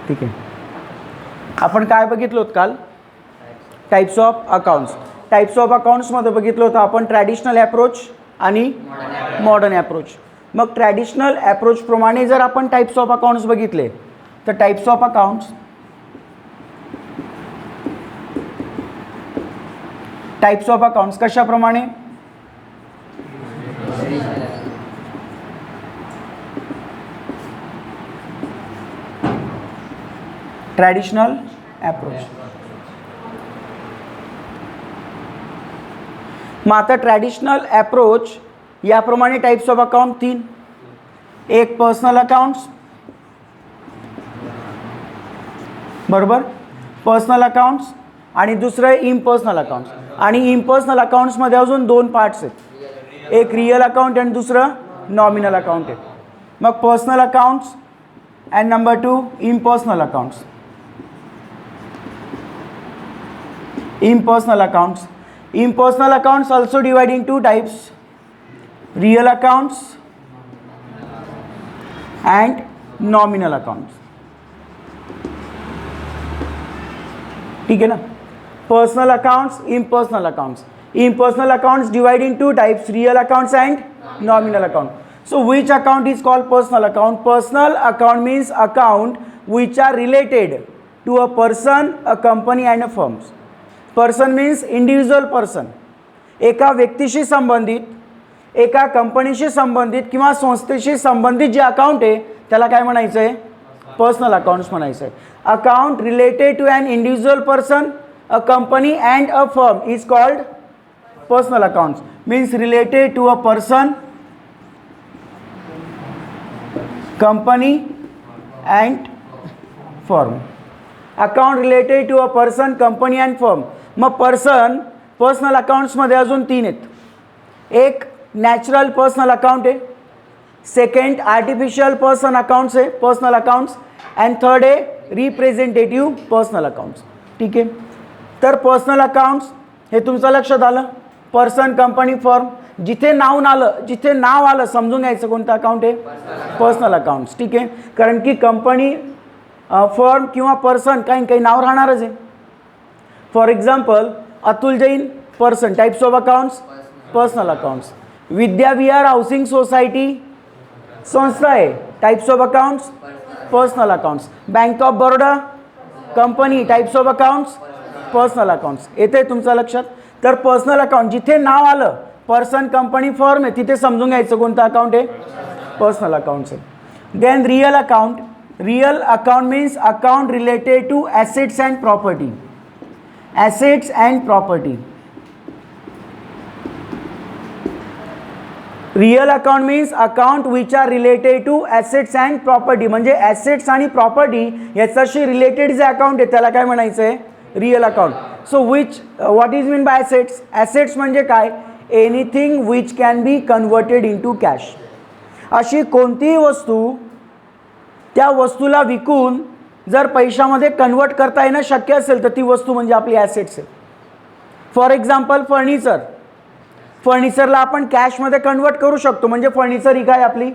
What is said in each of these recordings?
ठीक आहे. आपण काय बघितलो होतं काल? Types of accounts. Types of अकाउंट्समध्ये बघितलं होतं आपण ट्रॅडिशनल ॲप्रोच आणि मॉडर्न ॲप्रोच. मग ट्रॅडिशनल ॲप्रोचप्रमाणे जर आपण टाइप्स ऑफ अकाउंट्स बघितले तर टाइप्स ऑफ अकाउंट्स कशाप्रमाणे? Traditional approach. मग आता ट्रॅडिशनल ॲप्रोच याप्रमाणे टाइप्स ऑफ अकाउंट 3. एक पर्सनल अकाउंट्स, बरोबर, पर्सनल अकाउंट्स, आणि दुसरं इम्पर्सनल अकाउंट्स. आणि इम्पर्सनल अकाउंट्समध्ये अजून 2 पार्ट्स आहेत, एक रिअल अकाउंट आणि दुसरं नॉमिनल अकाउंट आहे. मग personal accounts and number 2 impersonal accounts. Impersonal accounts also divide into 2 types, real accounts and nominal accounts. ठीक है ना? Personal accounts, impersonal accounts. Impersonal accounts divide in 2 types, real accounts and nominal account. So which account is called personal account? Personal account means account which are related to a person, a company and a firm. Person means individual person, एका व्यक्तीशी संबंधित, एका कंपनीशी संबंधित किंवा संस्थेशी संबंधित जे अकाउंट आहे त्याला काय म्हणायचं आहे? पर्सनल अकाउंट्स म्हणायचं आहे. Account related to an individual person, a company and a firm is called personal accounts. Means related to a person, company and firm. Account related to a person, company and firm. मग personal अकाउंट्समध्ये अजून 3 आहेत. एक natural personal account आहे, second artificial personal accounts and third आहे representative personal accounts. ठीक आहे. तर पर्सनल अकाउंट्स हे तुमचं लक्षात आलं. पर्सन, कंपनी, फर्म, जिथे नाव आलं समजून घ्यायचं कोणतं अकाउंट आहे? Personal accounts. ठीक आहे. कारण की कंपनी, फर्म किंवा पर्सन काही नाव राहणारच आहे. For example Atul Jain, person, types of accounts personal accounts. Vidya Vihar housing society संस्था आहे, types of accounts personal accounts. Bank of Baroda company, types of accounts personal accounts. येते तुमच्या लक्षात? तर पर्सनल अकाउंट जिथे नाव आलं, पर्सन, कंपनी, फर्म आहे, तिथे समजून घ्यायचं कोणतं अकाउंट आहे? पर्सनल अकाउंट्स आहे. Then real account. Real account means account related to assets and property. Assets and property. Real account means account which are related to assets and property. म्हणजे assets आणि property याच्याशी related जे account आहे त्याला काय म्हणायचं आहे? Real account. So what is mean by assets? Assets म्हणजे काय? Anything which can be converted into cash. अशी कोणतीही वस्तू त्या वस्तूला विकून जर पैशामध्ये कन्वर्ट करता येणं शक्य असेल तर ती वस्तू म्हणजे आपली ॲसेट्स आहे. फॉर एक्झाम्पल फर्निचरला आपण कॅशमध्ये कन्वर्ट करू शकतो, म्हणजे फर्निचर ही काय आपली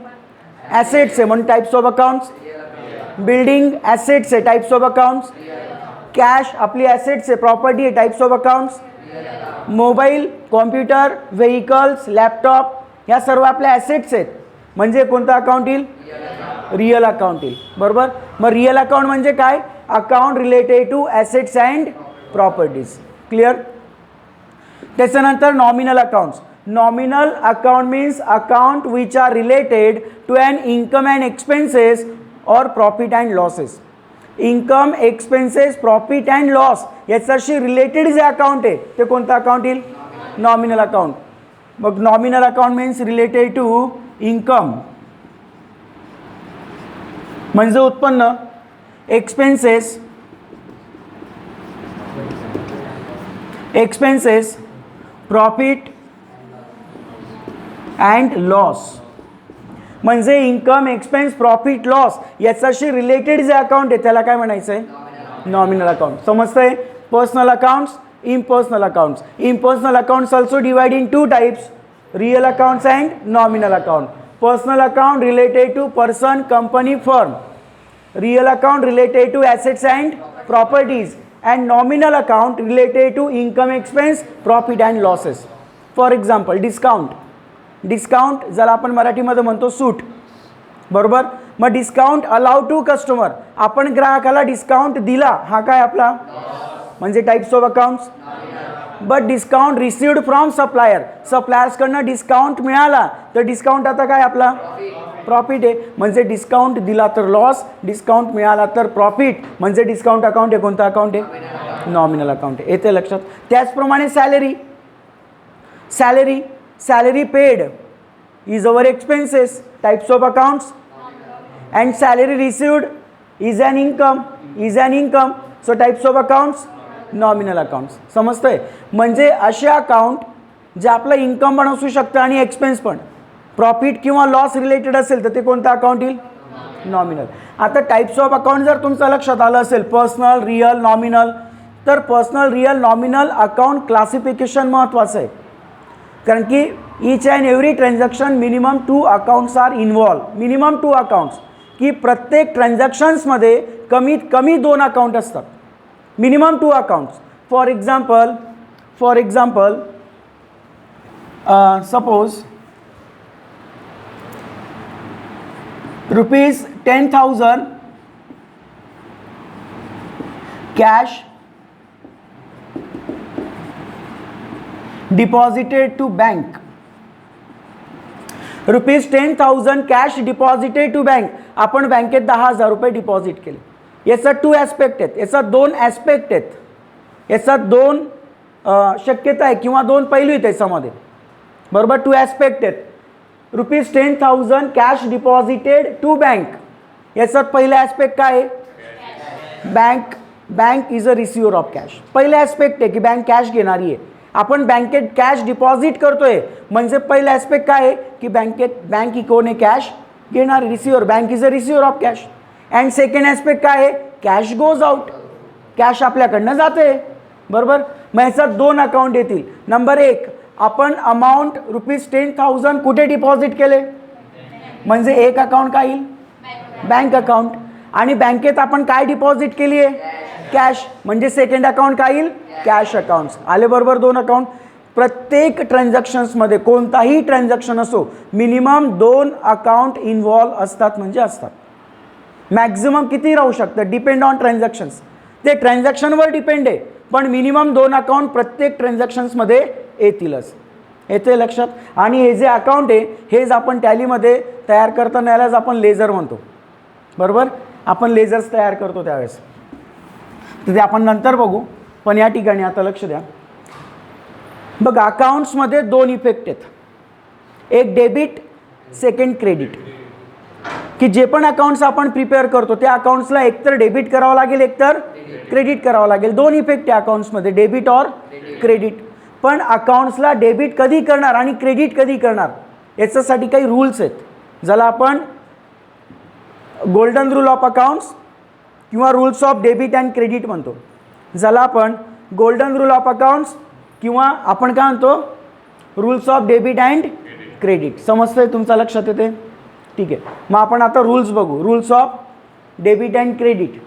ॲसेट्स आहे, म्हणून types of accounts. Building assets आहे, टाइप्स ऑफ अकाउंट्स. कॅश आपली ॲसेट्स आहे, प्रॉपर्टी आहे, types of accounts. Mobile, computer, vehicles, laptop ह्या सर्व आपल्या ॲसेट्स आहेत, म्हणजे कोणतं अकाउंट येईल? रिअल अकाउंट येईल. बरोबर. मग रिअल अकाउंट म्हणजे काय? Account related to assets and properties. Clear. त्याच्यानंतर nominal accounts. Nominal account means account which are related to an income and expenses और profit and losses. Income, expenses, profit and loss याच्याशी related जे account आहे ते कोणतं account येईल? Nominal account. मग nominal account means related to income म्हणजे उत्पन्न, एक्सपेन्सेस, प्रॉफिट अँड लॉस. म्हणजे इन्कम, एक्सपेन्स, प्रॉफिट, लॉस याच्याशी रिलेटेड जे अकाउंट आहे त्याला काय म्हणायचं आहे? Nominal account. समजतंय? Personal accounts, impersonal accounts. Impersonal accounts also divide in 2 types, real accounts and nominal account. Personal account related to person, company, firm. Real account related to assets and properties and nominal account related to income expense profit and losses. For example discount. Discount ज्याला आपण मराठीमध्ये म्हणतो सूट, बरोबर. मग discount allowed to customer, आपण ग्राहकाला discount दिला, हा काय आपला म्हणजे types of accounts. But discount received from supplier, सप्लायर्सकडनं डिस्काउंट मिळाला तर डिस्काउंट आता काय आपला प्रॉफिट आहे. म्हणजे डिस्काउंट दिला तर लॉस, डिस्काउंट मिळाला तर प्रॉफिट. म्हणजे डिस्काउंट अकाउंट आहे कोणतं अकाउंट आहे, नॉमिनल अकाउंट आहे. येते लक्षात. त्याचप्रमाणे salary. Salary salary paid is our expenses, types of accounts. And salary received is an income, is an income. So types of accounts nominal accounts. समजतंय. म्हणजे असे अकाउंट जे आपलं इन्कम पण असू शकतं आणि एक्सपेन्स पण, प्रॉफिट किंवा लॉस रिलेटेड असेल तर ते कोणतं अकाउंट येईल, नॉमिनल. आता टाइप्स ऑफ अकाउंट जर तुमच्या लक्षात आलं असेल, पर्सनल, रिअल, नॉमिनल, तर personal, real, nominal account classification महत्त्वाचं आहे. कारण की each and every transaction minimum 2 accounts are involve. Minimum 2 accounts, की प्रत्येक ट्रान्झॅक्शन्समध्ये कमीत कमी 2 अकाउंट असतात. Minimum 2 accounts. For example suppose ₹10,000 cash deposited to bank. ₹10,000 cash deposited to bank. आपण बँकेत 10,000 रुपये डिपॉझिट केले. याचा 2 ॲस्पेक्ट आहेत, याचा 2 ॲस्पेक्ट आहेत, याचा 2 शक्यता आहे किंवा 2 पैलू आहेत याच्यामध्ये, बरोबर. 2 ॲस्पेक्ट आहेत. ₹10,000 कॅश डिपॉझिटेड टू बँक. याचा पहिला ॲस्पेक्ट काय आहे, bank is a receiver of cash. पहिला ॲस्पेक्ट आहे की बँक कॅश घेणारी आहे. आपण बँकेत कॅश डिपॉझिट करतोय म्हणजे पहिला ॲस्पेक्ट काय आहे की बँक ही कोण आहे, कॅश घेणारी, receiver. Bank is a receiver of cash. And second aspect काय आहे, कॅश गोज आउट, कॅश आपल्याकडनं जाते, बरोबर. मग याच्यात 2 अकाउंट येतील. नंबर 1, आपण अमाऊंट ₹10,000 कुठे डिपॉझिट केले, म्हणजे एक अकाउंट काय येईल, बँक अकाउंट. आणि बँकेत आपण काय डिपॉझिट केली आहे, कॅश, म्हणजे सेकंड अकाउंट काय येईल, कॅश अकाउंट्स. आले बरोबर 2 अकाउंट. प्रत्येक ट्रान्झॅक्शन्समध्ये कोणताही ट्रान्झॅक्शन असो मिनिमम 2 अकाउंट इन्व्हॉल्व असतात, म्हणजे असतात. मॅक्झिमम किती राहू शकतं, डिपेंड ऑन ट्रान्झॅक्शन्स. ते ट्रान्झॅक्शनवर डिपेंड आहे, पण मिनिमम 2 अकाउंट प्रत्येक ट्रान्झॅक्शन्समध्ये येतीलच. येते लक्षात. आणि हे जे अकाउंट आहे हेच आपण टॅलीमध्ये तयार करताना यालाच आपण लेझर म्हणतो, बरोबर. आपण लेझर्स तयार करतो त्यावेळेस, तर ते आपण नंतर बघू. पण या ठिकाणी आता लक्ष द्या. बघा, अकाउंट्समध्ये 2 इफेक्ट आहेत, एक डेबिट, सेकंड क्रेडिट. की जे पण अकाउंट्स आपण प्रिपेअर करतो त्या अकाउंट्सला एकतर डेबिट करावं लागेल, एकतर क्रेडिट करावं लागेल. 2 इफेक्ट आहे अकाउंट्समध्ये, डेबिट और क्रेडिट. पण अकाउंट्सला डेबिट कधी करणार आणि क्रेडिट कधी करणार याच्यासाठी काही रूल्स आहेत, ज्याला आपण गोल्डन रूल ऑफ अकाउंट्स किंवा rules of debit and credit म्हणतो. ज्याला आपण गोल्डन रूल ऑफ अकाउंट्स किंवा आपण काय म्हणतो, rules of debit and credit. समजतंय तुमच्या लक्षात येते, ठीक आहे. मग आपण आता रूल्स बघू. Rules of debit and credit,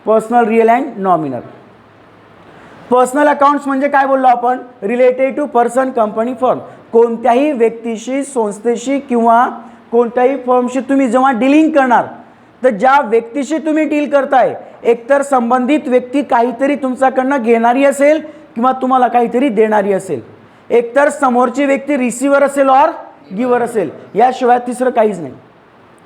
personal, real and nominal. Personal accounts म्हणजे काय बोललो आपण, related to person, company, firm. कोणत्याही व्यक्तीशी, संस्थेशी किंवा कोणत्याही फर्मशी तुम्ही जेव्हा डीलिंग करणार तर ज्या व्यक्तीशी तुम्ही डील करताय एकतर संबंधित व्यक्ती काहीतरी तुमच्याकडनं घेणारी असेल किंवा तुम्हाला काहीतरी देणारी असेल. एकतर समोरची व्यक्ती रिसिव्हर असेल और गिव्हर असेल, याशिवाय तिसरं काहीच नाही.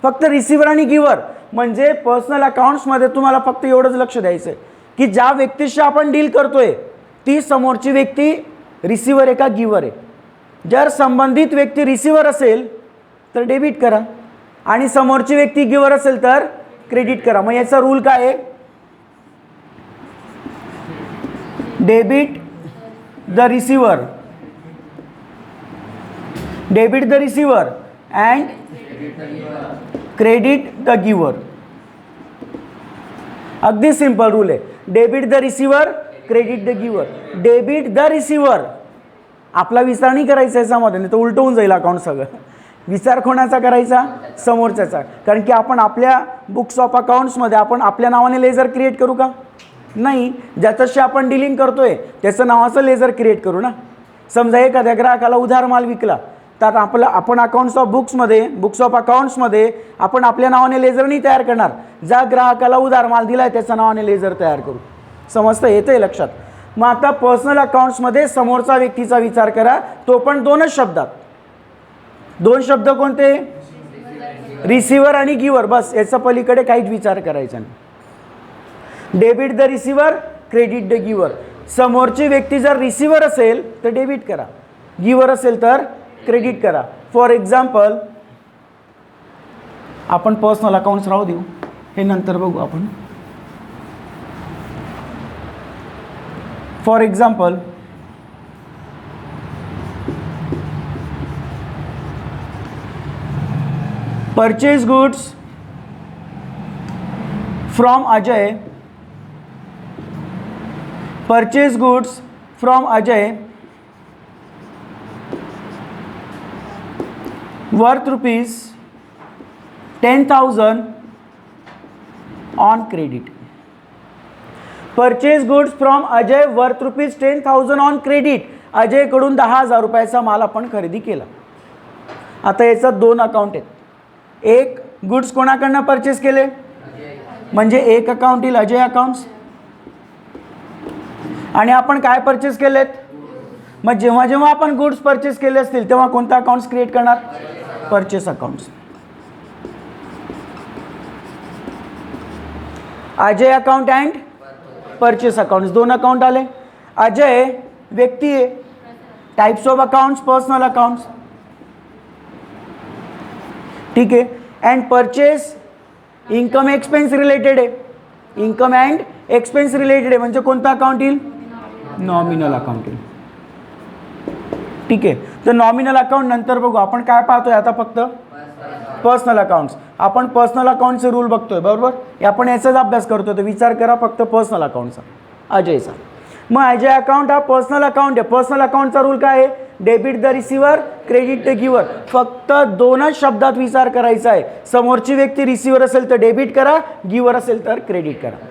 फक्त रिसिव्हर आणि गिव्हर. म्हणजे पर्सनल अकाउंट्समध्ये तुम्हाला फक्त एवढंच लक्ष द्यायचं आहे की ज्या व्यक्तीशी आपण डील करतोय ती समोरची व्यक्ती रिसिव्हर आहे का गिव्हर आहे. जर संबंधित व्यक्ती रिसिव्हर असेल तर डेबिट करा आणि समोरची व्यक्ती गिव्हर असेल तर क्रेडिट करा. मग याचा रूल काय आहे, debit the receiver, debit the receiver and credit the giver. अगदी सिंपल रूल आहे. Debit the receiver, credit the giver. Debit the receiver, आपला विस्तार नाही करायचा याच्यामध्ये, नाही तर उलटवून जाईल अकाउंट सगळं. विचार कोणाचा करायचा? समोरच्याचा. कारण की आपण आपल्या बुक्स ऑफ अकाउंट्समध्ये आपण आपल्या नावाने लेजर क्रिएट करू का? नाही. ज्याच्याशी आपण डीलिंग करतोय त्याचं नावाचं लेजर क्रिएट करू ना. समजा एखाद्या ग्राहकाला उधार माल विकला तर आपण अकाउंट्स ऑफ बुक्स ऑफ अकाउंट्समध्ये आपण आपल्या नावाने लेजर नाही तयार करणार. ज्या ग्राहकाला उधार माल दिला आहे त्याच्या नावाने लेजर तयार करू. समजतं? येतंय लक्षात? मग आता पर्सनल अकाउंट्समध्ये समोरचा व्यक्तीचा विचार करा, तो पण 2च शब्दात. 2 शब्द कोणते? रिसिव्हर आणि गिव्हर. बस, याच्या पलीकडे काहीच विचार करायचा नाही. Debit the receiver, credit the giver. समोरची व्यक्ती जर रिसिव्हर असेल तर डेबिट करा, गिव्हर असेल तर क्रेडिट करा. फॉर एक्झाम्पल आपण पर्सनल अकाउंट्स राहू देऊ, हे नंतर बघू आपण. For example purchase goods from Ajay, purchase goods from Ajay worth rupees 10,000 on credit. Purchase goods from Ajay worth rupees 10,000 on credit. Ajay कडून 10,000 रुपयाचा माल आपण खरेदी केला. आता याच्यात 2 अकाउंट आहेत. एक गुड्स कोणाकडनं परचेस केले म्हणजे एक अकाउंट येईल अजय अकाउंट्स, आणि आपण काय परचेस केलेत? मग जेव्हा जेव्हा आपण गुड्स परचेस केले असतील तेव्हा कोणता अकाउंट्स क्रिएट करणार? Purchase accounts. Ajay account and purchase accounts 2 account आले. अजय व्यक्ती आहे. Types of accounts personal accounts. ठीक आहे. And purchase income expense related आहे. इन्कम अँड एक्सपेन्स रिलेटेड आहे म्हणजे कोणता अकाउंट येईल? नॉमिनल अकाउंट येईल. ठीक आहे. तर नॉमिनल अकाउंट नंतर बघू. आपण काय पाहतोय आता? फक्त पर्सनल अकाउंट्स. आपण पर्सनल अकाउंटचे रूल बघतोय, बरोबर? आपण याचाच अभ्यास करतोय. तर विचार करा फक्त पर्सनल अकाउंटचा, अजयचा. मग अजय अकाउंट हा पर्सनल अकाउंट आहे. पर्सनल अकाउंटचा रूल काय आहे? Debit the receiver, credit the giver. फक्त 2च शब्दात विचार करायचा आहे. समोरची व्यक्ती रिसिव्हर असेल तर डेबिट करा, गिव्हर असेल तर क्रेडिट करा.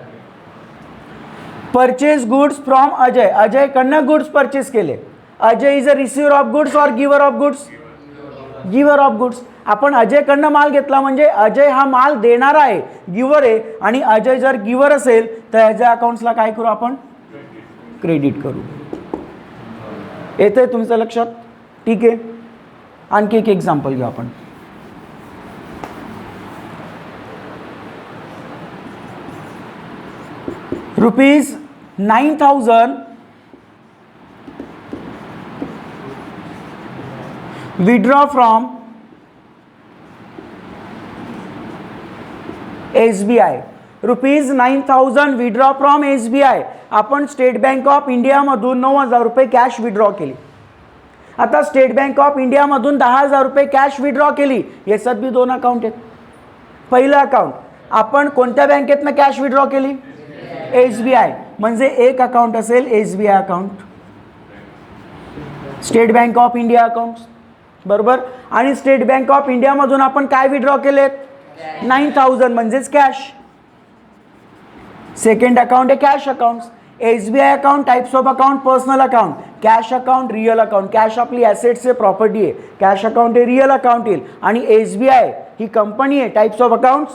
Purchase goods from Ajay. अजयकडनं गुड्स परचेस केले. Ajay is a receiver of goods और giver of goods? Giver of goods. आपण अजयकडनं माल घेतला म्हणजे अजय हा माल देणारा आहे, गिव्हर आहे. आणि अजय जर गिव्हर असेल तर अजय अकाउंट्सला काय करू आपण? क्रेडिट करू. येतंय तुमच्या लक्षात? ठीक आहे. आणखी एक एक्झाम्पल घेऊ आपण. Rupees 9,000 withdraw from SBI. Rupees 9,000 withdraw from SBI. आपण स्टेट बँक ऑफ इंडियामधून 9,000 रुपये कॅश विड्रॉ केली. आता स्टेट बँक ऑफ इंडियामधून 10,000 रुपये कॅश विड्रॉ केली. याच्यात बी 2 अकाउंट आहेत. पहिलं अकाउंट, आपण कोणत्या बँकेतनं कॅश विड्रॉ केली? SBI. म्हणजे एक अकाउंट असेल SBI account, state Bank of India account, बरोबर? आणि स्टेट बँक ऑफ इंडियामधून आपण काय विड्रॉ केलेत? 9,000 म्हणजेच कॅश. सेकंड अकाउंट आहे cash account. SBI account, types of account personal account. Cash account, real account. Cash आपली ॲसेट्स आहे, प्रॉपर्टी आहे. कॅश अकाउंट हे रिअल अकाउंट येईल. आणि SBI ही कंपनी आहे, types of accounts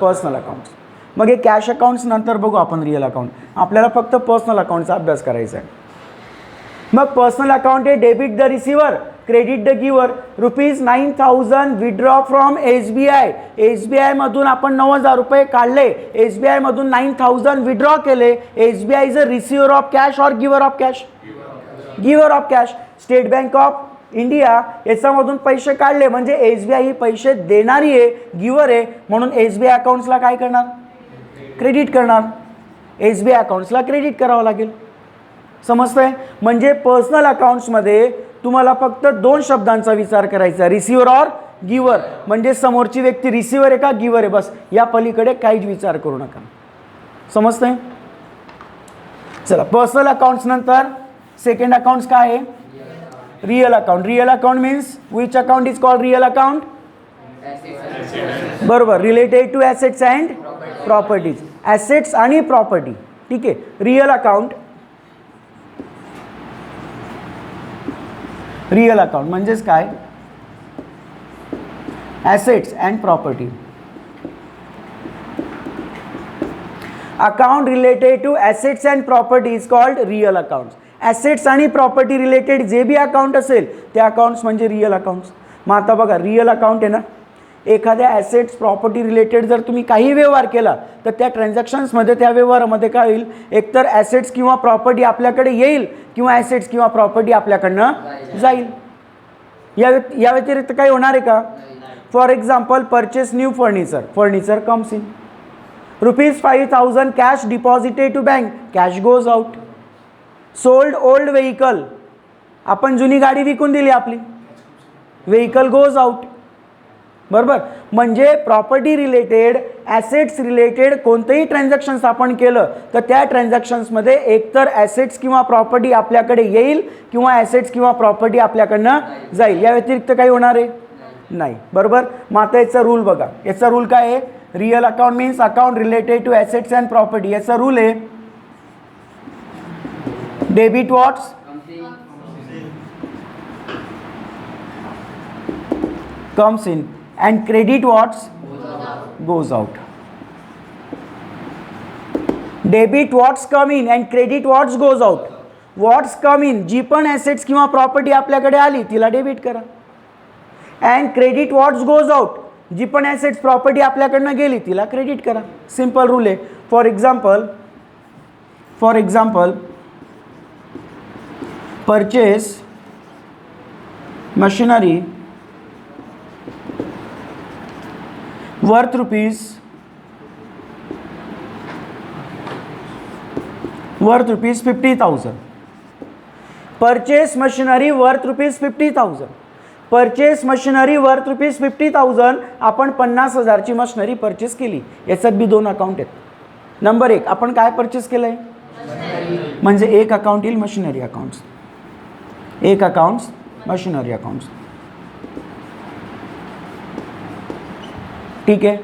personal accounts. मग हे कॅश अकाउंट्स नंतर बघू आपण. रिअल अकाउंट आपल्याला फक्त पर्सनल अकाउंटचा अभ्यास करायचा आहे. मग पर्सनल अकाउंट आहे debit the receiver, credit the giver. Rupees 9,000 withdraw from SBI. SBI मधून आपण 9,000 रुपये काढले. SBI मधून 9,000 विड्रॉ केले. SBI is a receiver of cash और giver of cash? Giver of cash. State Bank of India याच्यामधून पैसे काढले म्हणजे SBI ही पैसे देणारी आहे, गिव्हर आहे. म्हणून SBI अकाउंट्सला काय करणार? क्रेडिट करणार. SBI अकाउंट्सला क्रेडिट करावं लागेल. समजतंय? म्हणजे पर्सनल अकाउंट्समध्ये तुम्हाला फक्त 2 शब्दांचा विचार करायचा, रिसिव्हर और गिव्हर. म्हणजे समोरची व्यक्ती रिसिव्हर आहे का गिव्हर आहे, बस. या पलीकडे काहीच विचार करू नका. समजतंय? चला, पर्सनल अकाउंट्स नंतर सेकंड अकाउंट्स काय आहे? Real account. Real account means which account is called real account? बरोबर, related to assets and properties. Assets आणि प्रॉपर्टी. ठीक आहे. रियल अकाउंट, रियल अकाउंट म्हणजेच काय? Assets and property. Account related to assets and property is called real accounts. Assets आणि property related जे बी account असेल त्या अकाउंट्स म्हणजे रियल अकाउंट्स. मग आता बघा, रियल अकाउंट आहे ना, एखाद्या ॲसेट्स प्रॉपर्टी रिलेटेड जर तुम्ही काही व्यवहार केला तर त्या ट्रान्झॅक्शन्समध्ये, त्या व्यवहारामध्ये काय होईल? एकतर ॲसेट्स किंवा प्रॉपर्टी आपल्याकडे येईल किंवा ॲसेट्स किंवा प्रॉपर्टी आपल्याकडनं जाईल. या व्यतिरिक्त काही होणार आहे का? For example, purchase new furniture. Furniture comes in. ₹5,000 cash deposited to bank. Cash goes out. Sold old vehicle. आपण जुनी गाडी विकून दिली आपली. Vehicle goes out. बरोबर. म्हणजे प्रॉपर्टी रिलेटेड, ॲसेट्स रिलेटेड कोणतंही ट्रान्झॅक्शन्स आपण केलं तर त्या ट्रान्झॅक्शन्समध्ये एकतर ॲसेट्स किंवा प्रॉपर्टी आपल्याकडे येईल किंवा ॲसेट्स किंवा प्रॉपर्टी आपल्याकडनं जाईल. या व्यतिरिक्त काही होणार आहे? नाही. बरोबर. मग आता याचा रूल बघा. याचा रूल काय आहे? Real account means account related to assets and property. याचा रूल आहे debit what's comes in and credit what's goes out. Debit what's come in and credit what's goes out. What's come in, जी पण assets किंवा property आपल्याकडे आली तिला debit करा. And credit what's goes out, जी पण ॲसेट्स प्रॉपर्टी आपल्याकडनं गेली तिला क्रेडिट करा. सिंपल रूल आहे. For example purchase machinery worth rupees 50,000. Purchase machinery worth rupees 50,000. Purchase machinery worth rupees 50,000. आपण 50,000 ची मशिनरी परचेस केली. याच्यात बी दोन अकाउंट आहेत. नंबर 1, आपण काय परचेस केलंय? म्हणजे एक अकाउंट येईल मशिनरी अकाउंट्स. एक अकाउंट्स मशिनरी अकाउंट्स. ठीक आहे.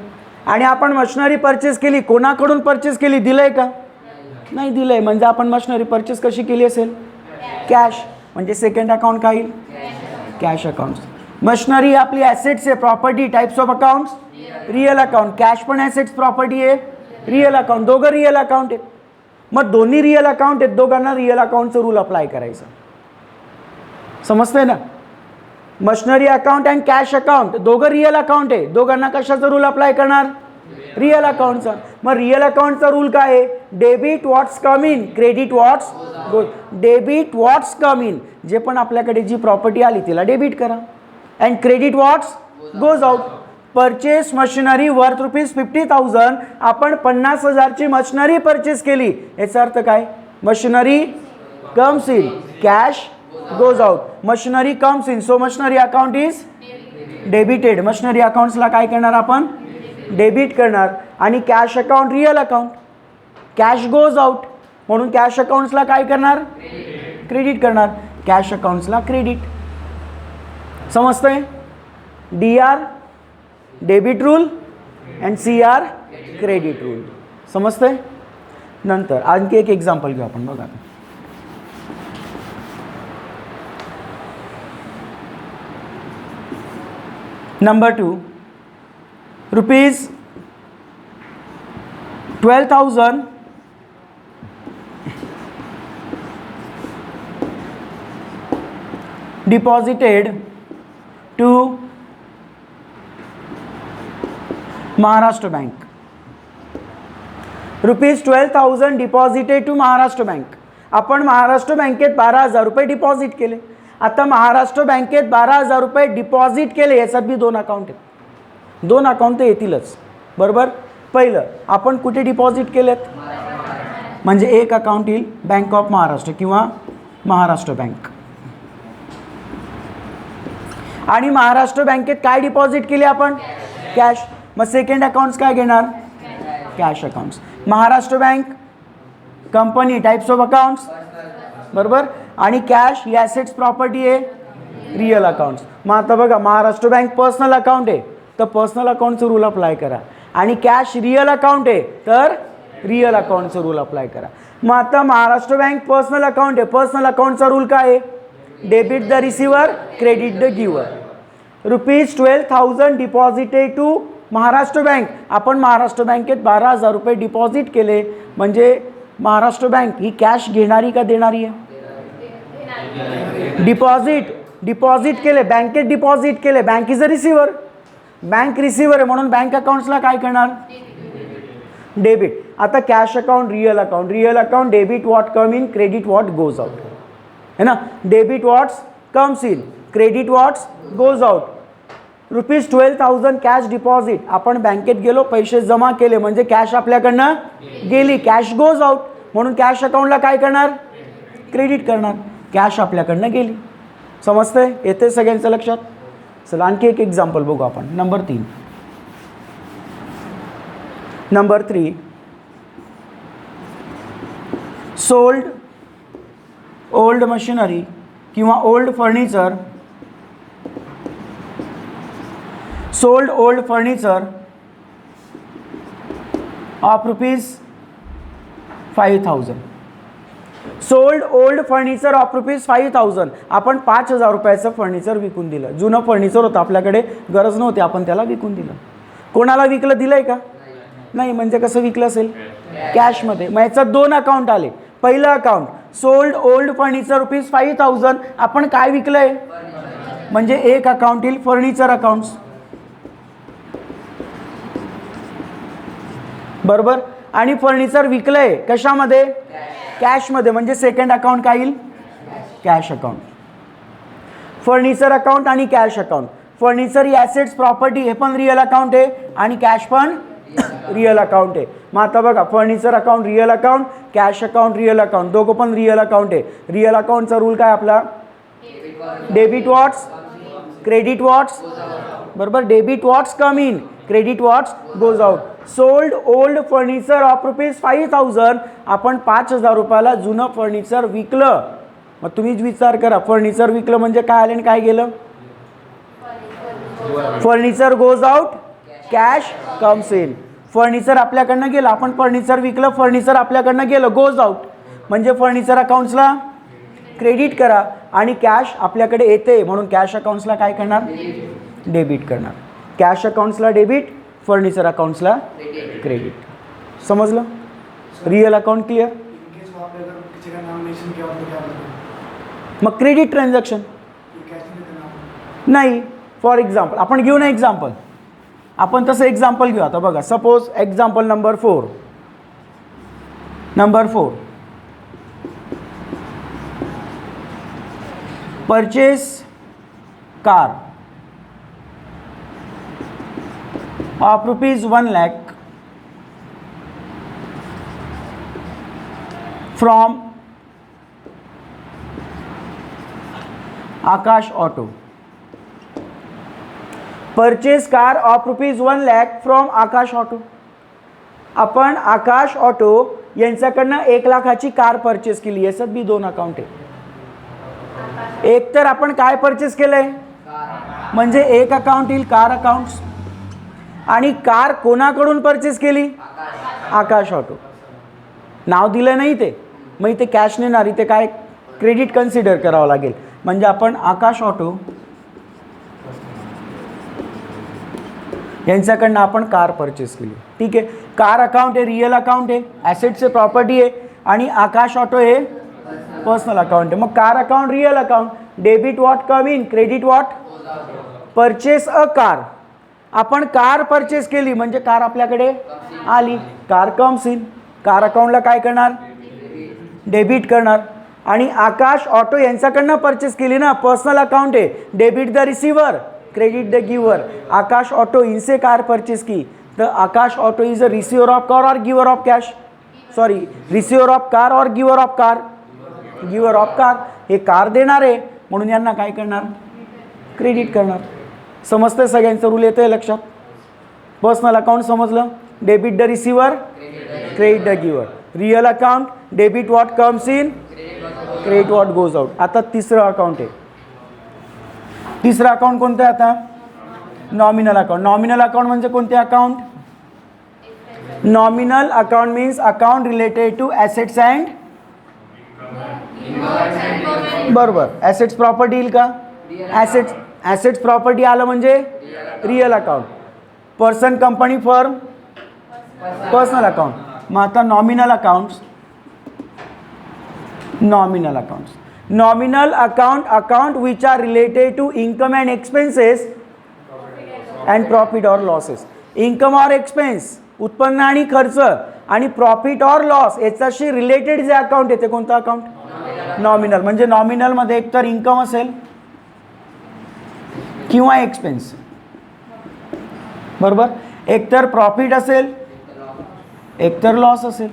आणि आपण मशिनरी परचेस केली. कोणाकडून परचेस केली? दिलंय का? नाही दिलंय. म्हणजे आपण मशिनरी परचेस कशी केली असेल? कॅश. म्हणजे सेकंड अकाउंट काय येईल? Cash accounts. मशिनरी आपली ॲसेट्स आहे, property. Types of accounts real account. Cash पण ॲसेट्स प्रॉपर्टी आहे, रियल अकाउंट. दोघं रियल अकाउंट आहेत. मग दोन्ही रियल अकाउंट आहेत, दोघांना रियल अकाउंटचं रूल अप्लाय करायचं. समजतंय ना? Machinery account and cash account दोघं रियल अकाउंट आहे, दोघांना कशाचा रूल अप्लाय करणार? रियल अकाउंटचा. मग रियल अकाउंटचा रूल काय आहे? Debit what's come in, credit what's goes. Debit what's come in, जे पण आपल्याकडे जी प्रॉपर्टी आली तिला डेबिट करा. And credit what's goes out. Purchase machinery worth rupees 50,000. आपण 50,000 ची मशिनरी परचेस केली. याचा अर्थ काय? Machinery comes in, cash goes out. Machinery comes in, so machinery account is debited. Machinery accountsला काय करणार आपण? डेबिट करणार. आणि cash account real account. Cash goes out म्हणून कॅश अकाउंट्सला काय करणार? क्रेडिट करणार. कॅश अकाउंट्सला क्रेडिट. समजतंय? DR debit rule and CR credit rule. समजतंय? नंतर आणखी एक एक्झाम्पल घेऊ आपण. बघा, number 2, ₹12,000 deposited to Maharashtra Bank. ₹12,000 deposited to Maharashtra Bank. आपण महाराष्ट्र बँकेत 12,000 रुपये डिपॉझिट केले. आता महाराष्ट्र बँकेत 12,000 रुपये डिपॉझिट केले. याच्यात बी दोन अकाउंट आहेत. दोन अकाउंट येतीलच. बरोबर. पहिलं आपण कुठे डिपॉझिट केलेत? म्हणजे एक अकाउंट येईल बँक ऑफ महाराष्ट्र किंवा महाराष्ट्र बँक. आणि महाराष्ट्र बँकेत काय डिपॉझिट केले आपण? कॅश. मग सेकंड अकाउंट्स काय घेणार? Cash accounts. Maharashtra bank company, types of accounts. बरोबर. आणि कॅश ही ॲसेट्स प्रॉपर्टी आहे, रिअल अकाउंट्स. मग आता बघा महाराष्ट्र बँक पर्सनल अकाउंट आहे तर पर्सनल अकाउंटचं रूल अप्लाय करा आणि कॅश रिअल अकाउंट आहे तर रिअल अकाउंटचं रूल अप्लाय करा. मग आता महाराष्ट्र बँक पर्सनल अकाउंट आहे, पर्सनल अकाउंटचा रूल काय आहे? Debit the receiver, credit the giver. ₹12,000 deposited to Maharashtra bank. आपण महाराष्ट्र बँकेत 12,000 रुपये डिपॉझिट केले म्हणजे महाराष्ट्र बँक ही कॅश घेणारी का देणारी आहे? डिपॉझिट केले, बँकेत डिपॉझिट केले, bank is a receiver, bank receiver आहे म्हणून बँक अकाउंट्सला काय करणार? डेबिट. आता cash account, real account, real account debit what come in, credit what goes out है ना. Debit what's comes in, credit what's goes out. ₹12,000 cash deposit, आपण बँकेत गेलो पैसे जमा केले म्हणजे कॅश आपल्याकडनं गेली, कॅश गोज आउट म्हणून कॅश अकाउंटला काय करणार? क्रेडिट करणार. कॅश आपल्याकडनं गेली. समजतंय? येते सगळ्यांचं लक्षात? चला आणखी एक एक्झाम्पल बघू आपण. नंबर 3 सोल्ड ओल्ड मशिनरी किंवा old furniture, sold old furniture of ₹5,000. Sold old furniture of ₹5,000. आपण 5,000 रुपयाचं फर्निचर विकून दिलं. जुनं फर्निचर होतं आपल्याकडे, गरज नव्हती, आपण त्याला विकून दिलं. कोणाला विकलं? दिलंय का? नाही. म्हणजे कसं विकलं असेल? कॅशमध्ये. मग याच्यात 2 अकाउंट आले. पहिलं अकाउंट सोल्ड ओल्ड फर्निचर ₹5,000. आपण काय विकलंय? म्हणजे एक अकाउंट येईल फर्निचर अकाउंट्स, बरोबर. आणि फर्निचर विकलंय कशामध्ये? कॅशमध्ये. म्हणजे सेकंड अकाउंट काय येईल? Cash account. फर्निचर अकाउंट आणि कॅश अकाउंट. फर्निचर ही ॲसेट्स प्रॉपर्टी, हे पण रिअल अकाउंट आहे आणि कॅश पण रिअल अकाउंट आहे. मग आता बघा furniture account real account, cash account real account, दोघं पण रिअल अकाउंट आहे. रिअल अकाउंटचा रूल काय आपला? डेबिट व्हॉट्स, क्रेडिट व्हॉट्स, बरोबर. Debit what's come in, credit what's goes out. Sold old furniture of ₹5,000. आपण 5,000 रुपयाला जुनं फर्निचर विकलं. मग तुम्हीच विचार करा, फर्निचर विकलं म्हणजे काय आलं आणि काय गेलं? Furniture goes out, cash comes in. Furniture आपल्याकडनं गेलं, आपण फर्निचर विकलं, फर्निचर आपल्याकडनं गेलं, गोज आउट. म्हणजे फर्निचर अकाउंट्सला क्रेडिट करा आणि कॅश आपल्याकडे येते म्हणून कॅश अकाउंट्सला काय करणार? डेबिट करणार. कॅश अकाउंट्सला डेबिट, फर्निचर अकाउंट्सला क्रेडिट. समजलं? Real account clear? मग क्रेडिट ट्रान्झॅक्शन नाही. फॉर एक्झाम्पल आपण घेऊ ना एक्झाम्पल, आपण तसं एक्झाम्पल घेऊ. आता बघा suppose example number 4. Purchase car of ₹1 lakh from Akash auto. Purchase car of ₹1 lakh from Akash auto. आपण आकाश ऑटो यांच्याकडनं 1 लाखाची कार परचेस केली. याच्यात बी 2 अकाउंट आहे. एक तर आपण काय परचेस केलंय म्हणजे एक अकाउंट येईल कार अकाउंट्स, आणि कार कोणाकडून परचेस केली? आकाश ऑटो. नाव दिलं नाही ते, मग इथे कॅश नेणार, इथे काय क्रेडिट कन्सिडर करावं लागेल. म्हणजे आपण आकाश ऑटो यांच्याकडनं आपण कार परचेस केली. ठीक आहे. कार अकाउंट आहे, रिअल अकाउंट आहे, ॲसेट्सचे प्रॉपर्टी आहे, आणि आकाश ऑटो हे पर्सनल अकाउंट आहे. मग car account real account, debit what come in, credit what. Purchase a car, आपण कार परचेस केली म्हणजे कार आपल्याकडे आली, कार कम्स इन. कार अकाउंटला काय करणार? डेबिट करणार. आणि आकाश ऑटो यांच्याकडनं परचेस केली ना, पर्सनल अकाउंट आहे, debit the receiver, credit the giver. Aakash auto इनसे कार परचेस की, तर Aakash auto is a receiver of car और giver of cash, sorry receiver of car और giver of car, giver of car. हे car देणार आहे म्हणून यांना काय करणार? क्रेडिट करणार. समजतंय सगळ्यांचं रूल येतंय लक्षात? पर्सनल अकाउंट समजलं, debit the receiver, credit the giver. Real account, debit what comes in, credit what goes out. आता तिसरं अकाउंट आहे तिसरा अकाउंट कोणतं आहे आता? Nominal account. नॉमिनल अकाउंट म्हणजे कोणते account? Nominal account means account related to assets and, बरोबर, ॲसेट्स प्रॉपर्टी येईल का? ॲसेट्स प्रॉपर्टी आलं म्हणजे real account. Person, company, firm, personal account. मग आता nominal accounts. Nominal accounts, nominal account which are related to income and expenses and profit or losses. Income or expense, उत्पन्न आणि खर्च, आणि प्रॉफिट ऑर लॉस याच्याशी related जे account येते कोणतं अकाउंट? नॉमिनल. म्हणजे नॉमिनलमध्ये एकतर इन्कम असेल किंवा एक्सपेन्स, बरोबर, एकतर प्रॉफिट असेल एकतर लॉस असेल,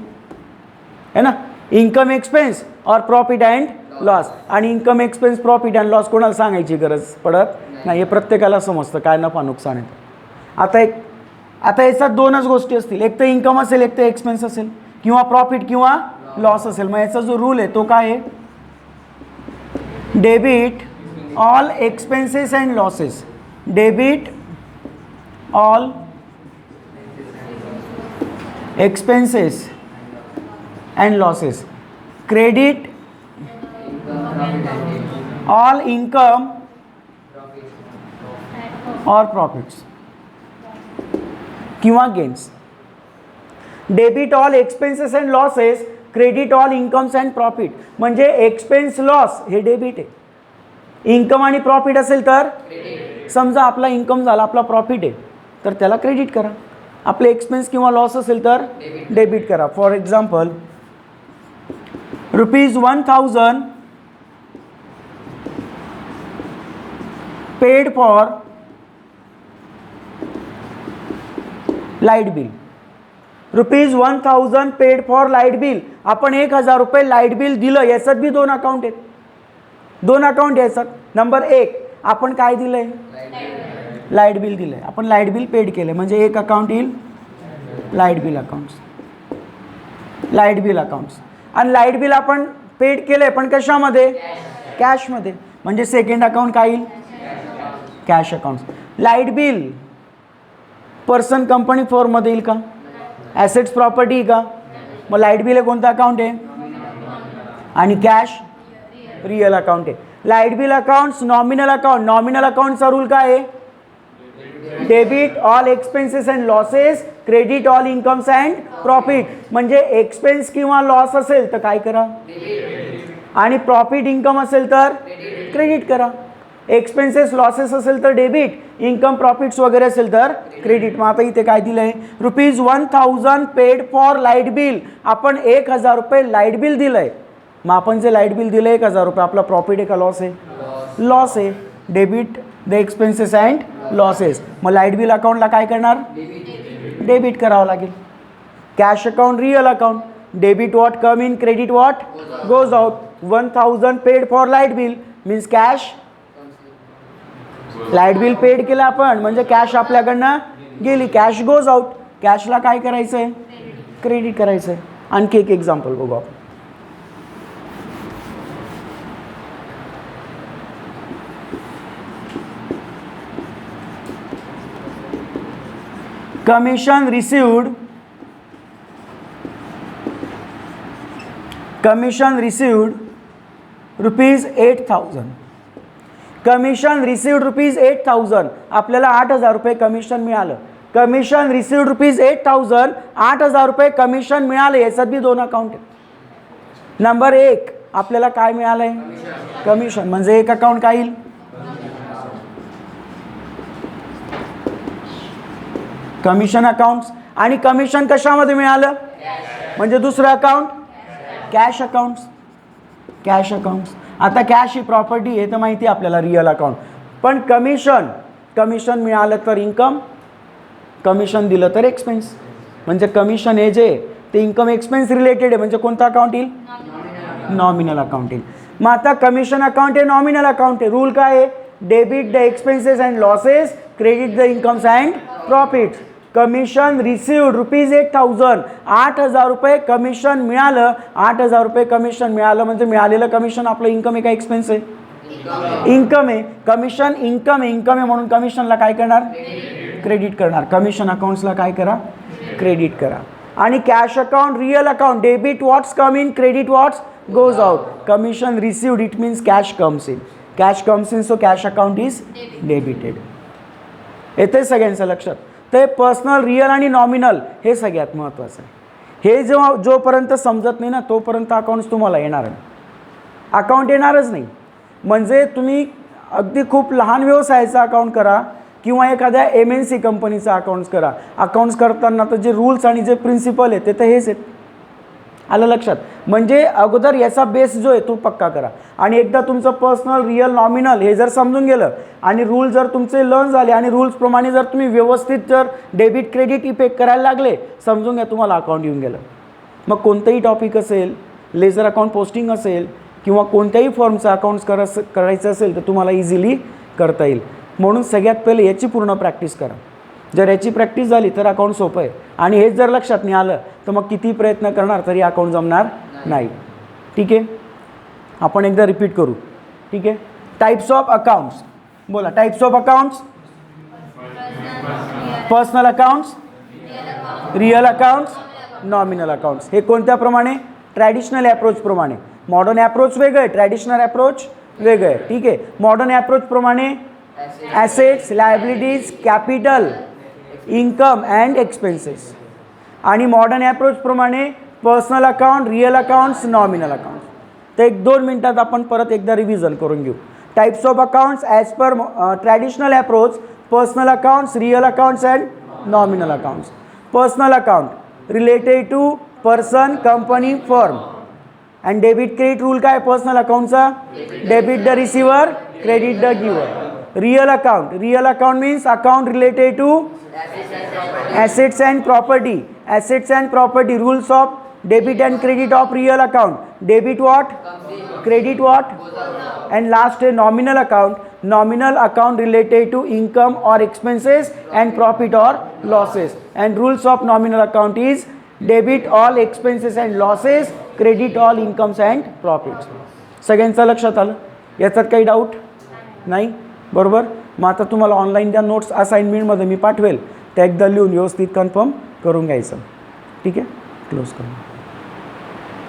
है ना. इन्कम एक्सपेन्स और प्रॉफिट अँड लॉस. आणि income expense profit and loss कोणाला सांगायची गरज पडत नाही, हे प्रत्येकाला समजतं काय नफा नुकसान आहे. आता याच्यात दोनच गोष्टी असतील, एक तर इन्कम असेल एक तर एक्सपेन्स असेल, किंवा प्रॉफिट किंवा लॉस असेल. मग याचा जो रूल आहे तो काय आहे? Debit all expenses and losses. Debit all expenses and losses. Credit all income और प्रॉफिट्स किंवा gains. Debit all expenses and losses, credit all incomes and profit. म्हणजे एक्सपेन्स लॉस हे डेबिट आहे, इन्कम आणि प्रॉफिट असेल तर, समजा आपला इन्कम झाला आपला प्रॉफिट आहे तर त्याला क्रेडिट करा, आपले एक्सपेन्स किंवा लॉस असेल तर डेबिट करा. For example ₹1000 paid for light bill. ₹1000 paid for light bill. आपण 1000 लाईट बिल दिलं, याच्यात बी दोन अकाउंट आहेत, दोन अकाउंट याच्यात. नंबर 1 आपण काय दिलंय? लाईट बिल दिलंय, आपण लाईट बिल पेड केलं, म्हणजे एक अकाउंट येईल light bill accounts, light bill accounts. आणि लाईट बिल आपण पेड केलंय पण कशामध्ये? कॅशमध्ये. म्हणजे सेकंड अकाउंट काय येईल? Cash accounts. Light bill person, company, फॉर्ममध्ये येईल का? ॲसेट्स प्रॉपर्टी का? मग लाईट बिल हे कोणतं अकाउंट आहे? आणि कॅश रिअल अकाउंट आहे. Light bill accounts nominal account. Nominal अकाउंटचा रूल काय आहे? Debit all expenses and losses, credit all incomes and profit. म्हणजे एक्सपेन्स किंवा लॉस असेल तर काय करा, आणि प्रॉफिट इन्कम असेल तर क्रेडिट करा. एक्सपेन्सेस लॉसेस असेल तर डेबिट, इन्कम प्रॉफिट्स वगैरे असेल तर क्रेडिट. मग आता इथे काय दिलं आहे? ₹1000 पेड फॉर लाईट बिल. आपण ₹1000 लाईट बिल दिलं आहे. मग आपण जे लाईट बिल दिलं ₹1000, आपला प्रॉफिट आहे का लॉस आहे? लॉस आहे. Debit the expenses and losses. मग लाईट बिल अकाउंटला काय करणार? डेबिट करावं लागेल. Cash account real account. Debit what come in, credit what goes out. 1000 paid for light bill means cash. Light bill paid केलं आपण म्हणजे कॅश आपल्याकडनं गेली, कॅश गोज आउट. कॅशला काय करायचं आहे? क्रेडिट करायचं आहे. आणखी एक एक्झाम्पल बघू आपण. commission received ₹8,000. Commission received ₹8,000. आपल्याला ₹8,000 कमिशन मिळालं. कमिशन रिसिव्ड ₹8,000, ₹8,000 कमिशन मिळालं. याच्यात बी दोन अकाउंट आहेत. नंबर 1 आपल्याला काय मिळालंय? कमिशन. म्हणजे एक अकाउंट काय येईल? Commission accounts. आणि कमिशन कशामध्ये मिळालं? म्हणजे दुसरं account cash accounts. Cash accounts. आता कॅश ही प्रॉपर्टी आहे तर माहिती आहे आपल्याला, रिअल अकाउंट. पण कमिशन मिळालं तर इन्कम, कमिशन दिलं तर एक्सपेन्स. म्हणजे कमिशन हे जे ते इन्कम एक्सपेन्स रिलेटेड आहे. म्हणजे कोणतं अकाउंट येईल? नॉमिनल अकाउंट येईल. मग आता कमिशन अकाउंट हे नॉमिनल अकाउंट आहे. रूल काय आहे? Debit the expenses and losses, credit the incomes and profits. Commission received ₹8,000. ₹8,000 commission मिळालं. ₹8,000 कमिशन मिळालं म्हणजे मिळालेलं कमिशन आपलं इन्कम आहे का एक्सपेन्स आहे? इन्कम आहे, कमिशन इन्कम आहे, इन्कम आहे म्हणून कमिशनला काय करणार, क्रेडिट करणार. कमिशन अकाउंट्सला काय करा, क्रेडिट करा. आणि cash account, real account, debit what's come in, credit what's goes out. Commission received it means cash comes in, cash comes in, so cash account is debited. येते सगळ्यांचं लक्षात. ते पर्सनल, रिअल आणि nominal हे सगळ्यात महत्त्वाचं आहे. हे जेव्हा जोपर्यंत समजत नाही ना तोपर्यंत अकाउंट्स तुम्हाला येणार नाही, अकाउंट येणारच नाही. म्हणजे तुम्ही अगदी खूप लहान व्यवसायाचा अकाउंट करा किंवा एखाद्या MNC कंपनीचा अकाउंट्स करा, अकाउंट्स करताना तर जे रूल्स आणि जे प्रिन्सिपल आहे ते तर हेच आहेत. आलं लक्षात. म्हणजे अगोदर याचा बेस जो आहे तो पक्का करा. आणि एकदा तुमचं पर्सनल, रिअल, नॉमिनल हे जर समजून गेलं आणि रूल जर तुमचे लर्न झाले आणि रूल्सप्रमाणे जर तुम्ही व्यवस्थित जर डेबिट क्रेडिट इफेक्ट करायला लागले, समजून घ्या तुम्हाला अकाउंट येऊन गेलं. मग कोणतंही टॉपिक असेल, लेजर अकाउंट पोस्टिंग असेल किंवा कोणत्याही फॉर्मचं अकाउंट्स करायचं असेल तर तुम्हाला इझिली करता येईल. म्हणून सगळ्यात पहिले याची पूर्ण प्रॅक्टिस करा. जर याची प्रॅक्टिस झाली तर अकाउंट सोपं आहे. आणि हेच जर लक्षात नाही आलं तर मग किती प्रयत्न करणार तरी अकाउंट जमणार नाही. ठीक आहे, आपण एकदा रिपीट करू. ठीक आहे, टाइप्स ऑफ अकाउंट्स बोला. Types of accounts, personal accounts, real accounts, nominal accounts. हे कोणत्याप्रमाणे, ट्रॅडिशनल ॲप्रोचप्रमाणे. मॉडर्न ॲप्रोच वेगळं आहे, ट्रॅडिशनल ॲप्रोच वेगळं आहे. ठीक आहे, मॉडर्न ॲप्रोचप्रमाणे assets, liabilities, capital, income and expenses. आणि मॉडर्न ॲप्रोचप्रमाणे personal account, real accounts, nominal accounts. तर 1-2 मिनटात आपण परत एकदा रिव्हिजन करून घेऊ. Types of accounts as per traditional approach, personal accounts, real accounts and nominal accounts. Personal account related to person, company, firm. And debit credit rule काय personal अकाउंटचा, debit the receiver, credit the giver. Real account means account related to assets and property. Assets and property, rules of debit and credit of real account. Debit what, credit what, and last nominal account. Nominal account related to income or expenses and profit or losses. And rules of nominal account is debit all expenses and losses, credit all incomes and profits. सगळ्यांचं लक्षात आलं? याच्यात काही doubt नाही? बरोबर. मग आता तुम्हाला ऑनलाईन त्या नोट्स असाइनमेंटमध्ये मी पाठवेल, त्या एकदा लिहून व्यवस्थित कन्फर्म करून घ्यायचं. ठीक आहे, क्लोज करू.